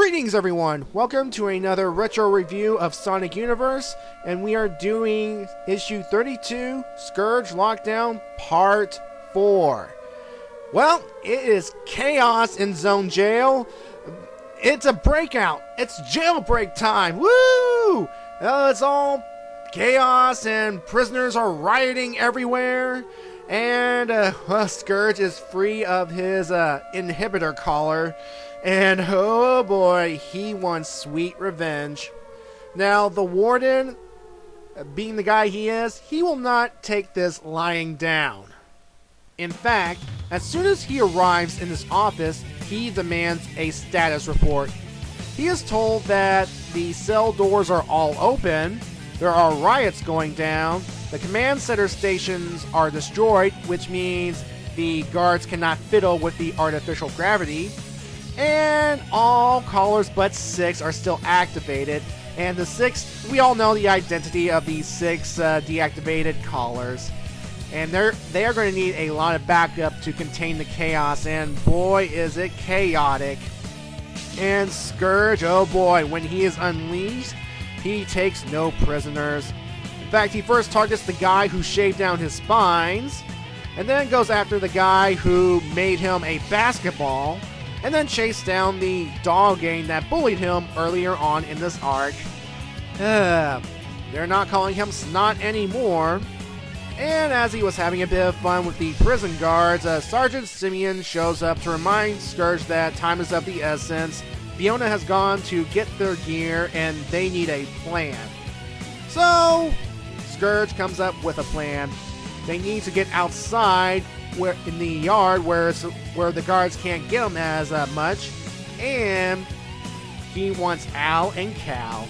Greetings everyone! Welcome to another retro review of Sonic Universe, and we are doing issue 32, Scourge Lockdown Part 4. Well, it is chaos in Zone Jail. It's a breakout. It's jailbreak time. Woo! It's all chaos and prisoners are rioting everywhere. And Scourge is free of his inhibitor collar. And oh boy, he wants sweet revenge. Now, the Warden, being the guy he is, he will not take this lying down. In fact, as soon as he arrives in his office, he demands a status report. He is told that the cell doors are all open, there are riots going down, the command center stations are destroyed, which means the guards cannot fiddle with the artificial gravity, and all collars but 6 are still activated. And the 6, we all know the identity of these 6 deactivated collars. And they are going to need a lot of backup to contain the chaos, and boy is it chaotic. And Scourge, oh boy, when he is unleashed, he takes no prisoners. In fact, he first targets the guy who shaved down his spines, and then goes after the guy who made him a basketball, and then chased down the dog gang that bullied him earlier on in this arc. They're not calling him Snot anymore. And as he was having a bit of fun with the prison guards, Sergeant Simeon shows up to remind Scourge that time is of the essence. Fiona has gone to get their gear and they need a plan. So, Scourge comes up with a plan. They need to get outside in the yard where the guards can't get them as much, and he wants Al and Cal.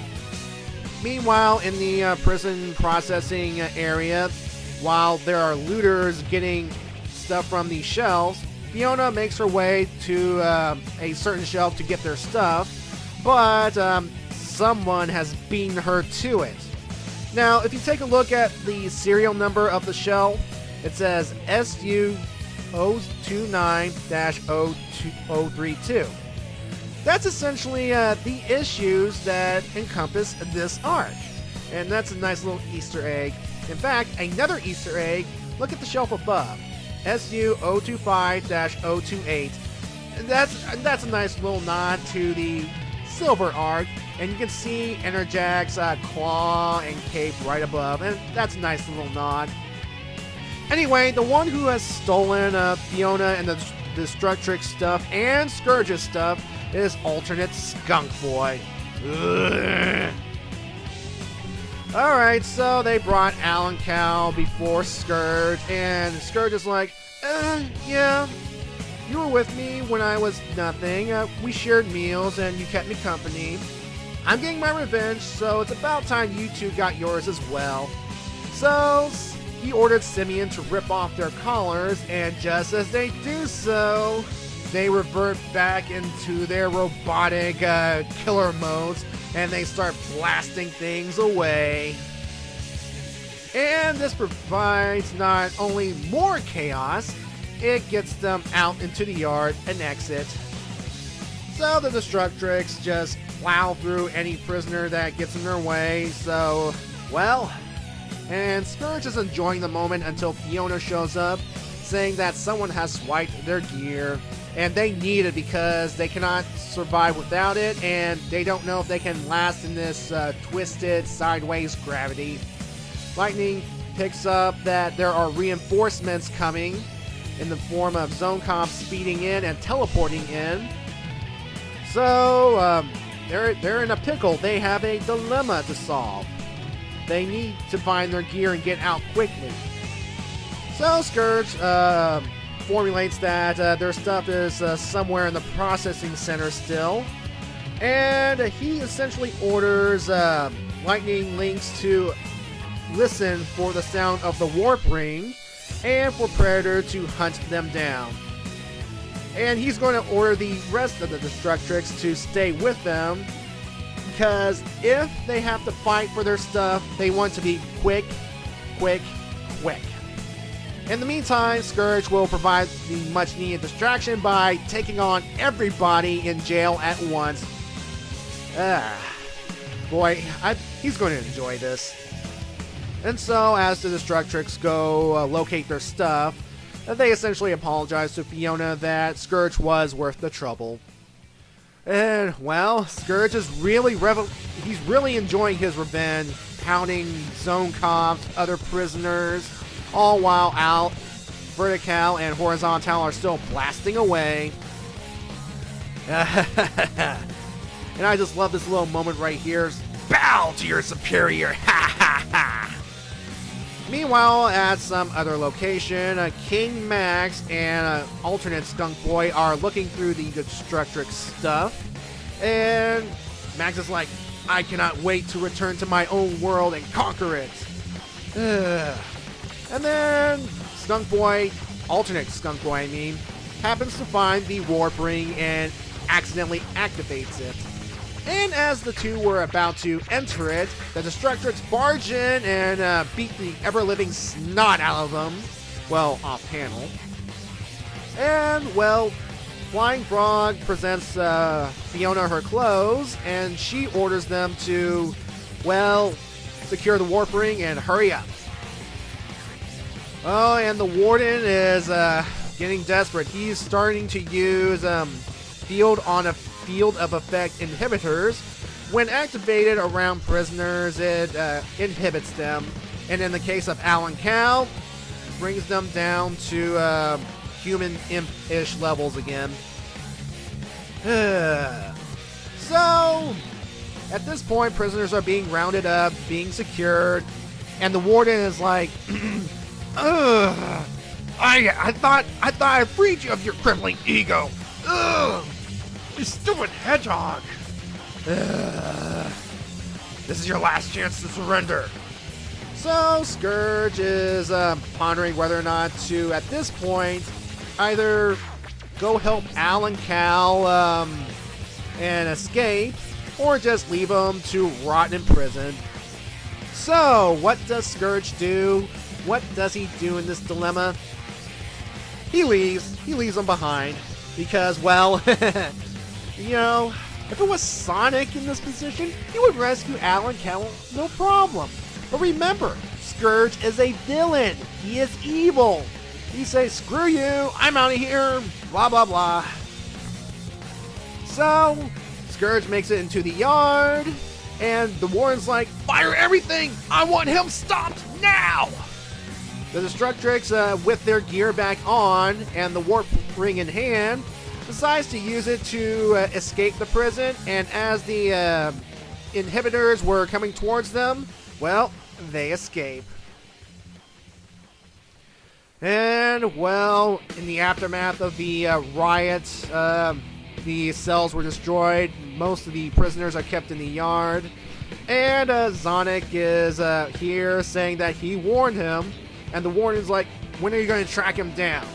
Meanwhile, in the prison processing area, while there are looters getting stuff from the shelves, Fiona makes her way to a certain shelf to get their stuff, but someone has beaten her to it. Now, if you take a look at the serial number of the shelf, it says SU-029-032. That's essentially the issues that encompass this arc. And that's a nice little Easter egg. In fact, another Easter egg, look at the shelf above. SU-025-028. That's a nice little nod to the Silver arc. And you can see Enerjac's claw and cape right above. And that's a nice little nod. Anyway, the one who has stolen Fiona and the Destructrix stuff and Scourge's stuff is alternate Skunk Boy. Alright, so they brought Al and Cal before Scourge, and Scourge is like, yeah, you were with me when I was nothing. We shared meals and you kept me company. I'm getting my revenge, so it's about time you two got yours as well. So he ordered Simeon to rip off their collars, and just as they do so, they revert back into their robotic killer modes, and they start blasting things away. And this provides not only more chaos, it gets them out into the yard and exit. So the Destructrix just plow through any prisoner that gets in their way, so, well. And Scourge is enjoying the moment until Fiona shows up, saying that someone has swiped their gear, and they need it because they cannot survive without it, and they don't know if they can last in this twisted sideways gravity. Lightning picks up that there are reinforcements coming in the form of Zone Comp speeding in and teleporting in. So, they're in a pickle. They have a dilemma to solve. They need to find their gear and get out quickly. So Scourge formulates that their stuff is somewhere in the processing center still. And he essentially orders Lightning Lynx to listen for the sound of the warp ring and for Predator to hunt them down. And he's going to order the rest of the Destructrix to stay with them, because if they have to fight for their stuff, they want to be quick, quick, quick. In the meantime, Scourge will provide the much needed distraction by taking on everybody in jail at once. Boy, he's going to enjoy this. And so, as the Destructrix go locate their stuff, they essentially apologize to Fiona that Scourge was worth the trouble. And, well, Scourge is he's really enjoying his revenge, pounding zone cops, other prisoners, all while Vertical and Horizontal are still blasting away. And I just love this little moment right here. Bow to your superior! Ha ha ha! Meanwhile, at some other location, King Max and alternate Skunk Boy are looking through the Destructrix stuff. And Max is like, I cannot wait to return to my own world and conquer it. And then Skunk Boy, alternate Skunk Boy I mean, happens to find the warp ring and accidentally activates it. And as the two were about to enter it, the Destructrix barge in and beat the ever-living snot out of them. Well, off-panel. And, well, Flying Frog presents Fiona her clothes, and she orders them to, well, secure the warp ring and hurry up. Oh, and the Warden is getting desperate. He's starting to use field of effect inhibitors. When activated around prisoners, it inhibits them, and in the case of Alan Cal, brings them down to human imp-ish levels again. So, at this point, prisoners are being rounded up, being secured, and the Warden is like, I thought I freed you of your crippling ego. Ugh. You stupid hedgehog! This is your last chance to surrender. So Scourge is pondering whether or not to, at this point, either go help Al and Cal and escape, or just leave them to rot in prison. So, what does Scourge do? What does he do in this dilemma? He leaves them behind, because, well, you know, if it was Sonic in this position, he would rescue Al and Cal, no problem. But remember, Scourge is a villain. He is evil. He says, screw you, I'm out of here, blah, blah, blah. So, Scourge makes it into the yard, and the Warden's like, fire everything! I want him stopped now! The Destructrix, with their gear back on and the warp ring in hand, decides to use it to escape the prison, and as the inhibitors were coming towards them, well, they escape. And, well, in the aftermath of the riots, the cells were destroyed, most of the prisoners are kept in the yard, and Sonic is here saying that he warned him, and the Warden's like, when are you going to track him down?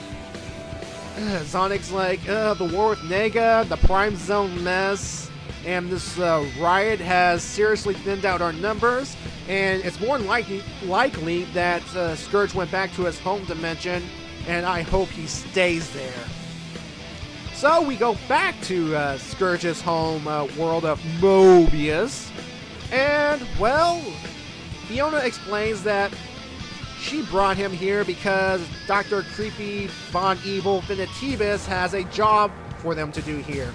Sonic's like, the war with Nega, the Prime Zone mess, and this riot has seriously thinned out our numbers, and it's more likely that Scourge went back to his home dimension, and I hope he stays there. So we go back to Scourge's home world of Mobius, and, well, Fiona explains that she brought him here because Dr. Creepy Von Evil Finitibus has a job for them to do here.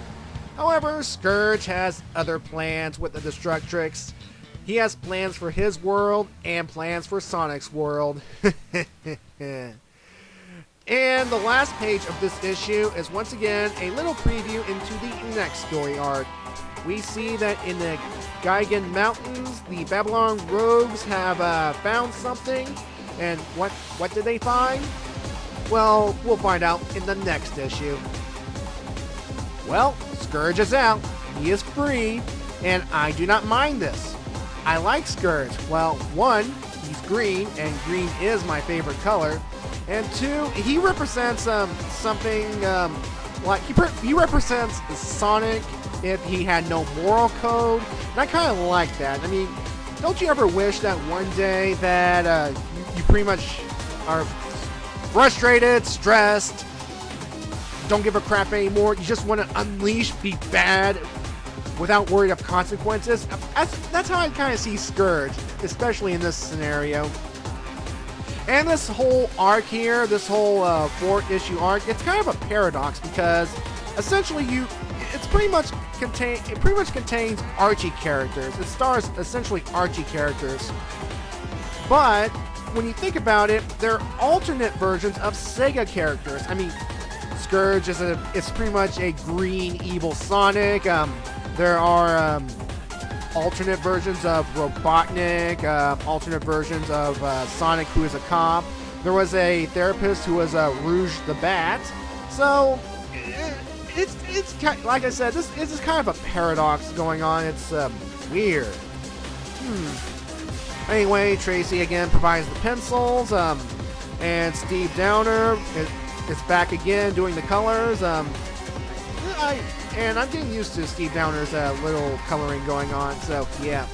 However, Scourge has other plans with the Destructrix. He has plans for his world and plans for Sonic's world. And the last page of this issue is once again a little preview into the next story arc. We see that in the Geigen Mountains, the Babylon rogues have found something. And what did they find? Well, we'll find out in the next issue. Well, Scourge is out. He is free, and I do not mind this. I like Scourge. Well, one, he's green, and green is my favorite color. And two, he represents something like he represents Sonic if he had no moral code. And I kind of like that. I mean, don't you ever wish that one day that you pretty much are frustrated, stressed, don't give a crap anymore, you just want to unleash, be bad, without worry of consequences. That's how I kind of see Scourge, especially in this scenario. And this whole arc here, this whole 4th-issue arc, it's kind of a paradox because essentially it pretty much contains Archie characters. It stars essentially Archie characters. But when you think about it, they're alternate versions of Sega characters. I mean, Scourge it's pretty much a green evil Sonic. There are alternate versions of Robotnik, alternate versions of Sonic, who is a cop. There was a therapist who was Rouge the Bat. So it's kind, like I said, this is kind of a paradox going on. It's weird. Anyway, Tracy again provides the pencils, and Steve Downer is back again doing the colors. And I'm getting used to Steve Downer's little coloring going on, so yeah.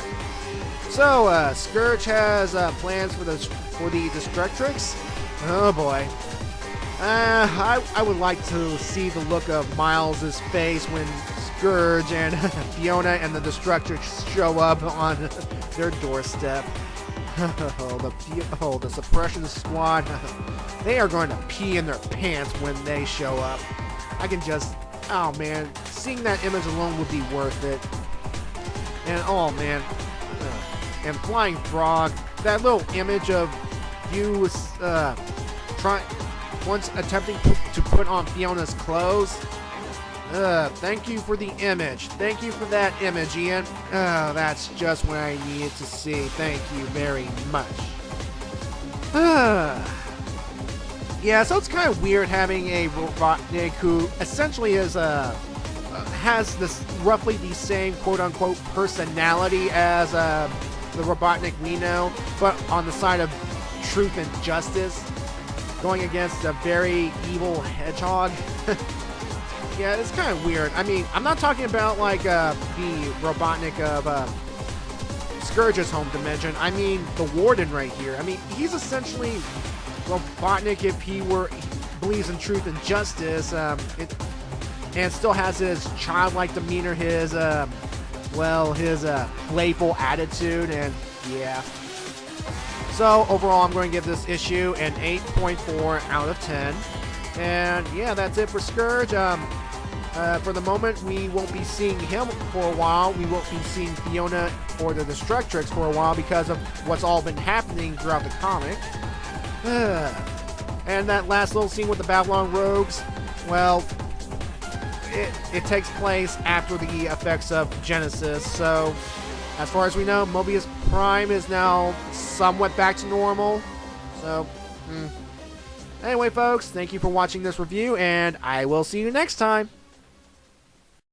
So, Scourge has plans for the Destructrix. Oh boy. I would like to see the look of Miles' face when Scourge and Fiona and the Destructrix show up on their doorstep. The Suppression Squad. They are going to pee in their pants when they show up. I can just... Oh man, seeing that image alone would be worth it. And oh man, and Flying Frog, that little image of you once attempting to put on Fiona's clothes. Thank you for the image. Thank you for that image, Ian. That's just what I needed to see. Thank you very much. Yeah, so it's kind of weird having a Robotnik who essentially is has this roughly the same quote-unquote personality as the Robotnik we know, but on the side of truth and justice, going against a very evil hedgehog. Yeah, it's kind of weird. I mean, I'm not talking about like the Robotnik of Scourge's home dimension. I mean the Warden right here. I mean, he's essentially Robotnik if he believes in truth and justice, and still has his childlike demeanor, his playful attitude, and yeah. So overall, I'm going to give this issue an 8.4 out of 10, and yeah, that's it for Scourge. For the moment, we won't be seeing him for a while. We won't be seeing Fiona or the Destructrix for a while because of what's all been happening throughout the comic. And that last little scene with the Babylon Rogues, well, it takes place after the effects of Genesis, so as far as we know, Mobius Prime is now somewhat back to normal. So, anyway folks, thank you for watching this review, and I will see you next time.